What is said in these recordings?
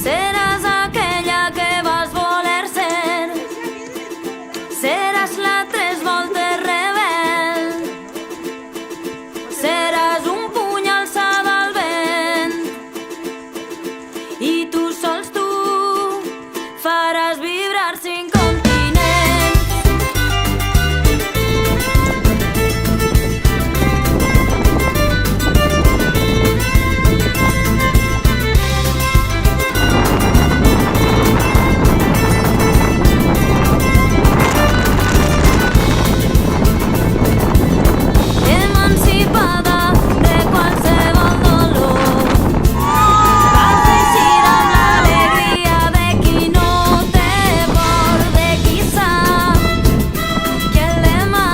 Seràs aquella que vas voler ser, seràs la tres voltes rebel, seràs un puny alçat al vent i tu sols tu faràs vibrar 5 continents. Emancipada de qualsevol dolor, vas eixir amb l'alegria de qui no té por, de qui sap que el demà,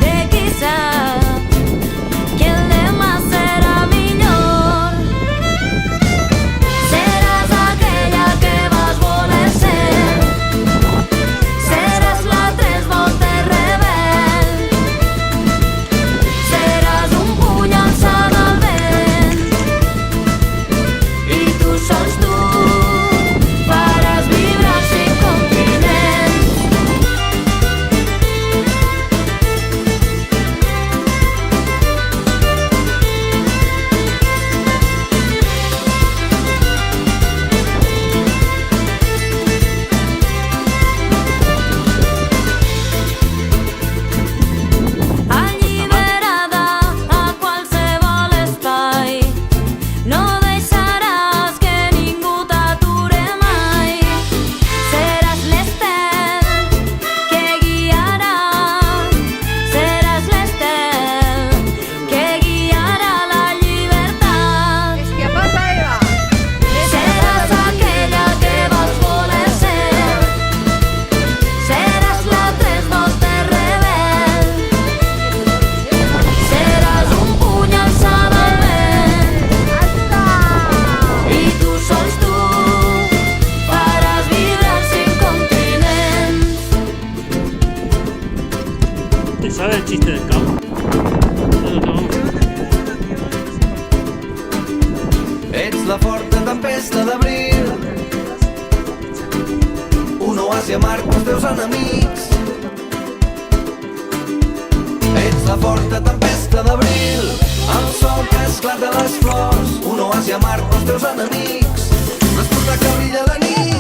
de qui sap que el demà serà millor. Seràs aquella que vas voler ser, seràs la tres voltes rebel, seràs un puny alçat al vent i tu sols tu faràs vibrar 5 continents. Alliberada a qualsevol espai, no deixaràs que ningú t'ature mai. Seràs l'estel que guiarà, seràs l'estel que guiarà la llibertat. ¿Qué pasa, Eva? Seràs aquella que vas voler ser, seràs la tres voltes rebel, seràs un puny alçat al vent i tu sols tu faràs vibrar 5 continents. ¿Te sabes el chiste del cabo? No. Ets la forta tempesta d'abril, un oasi amarg pels teus enemics. Ets la forta tempesta d'abril, el sol que esclata les flors, un oasi amarg pels teus enemics. L'esporta que brilla la nit.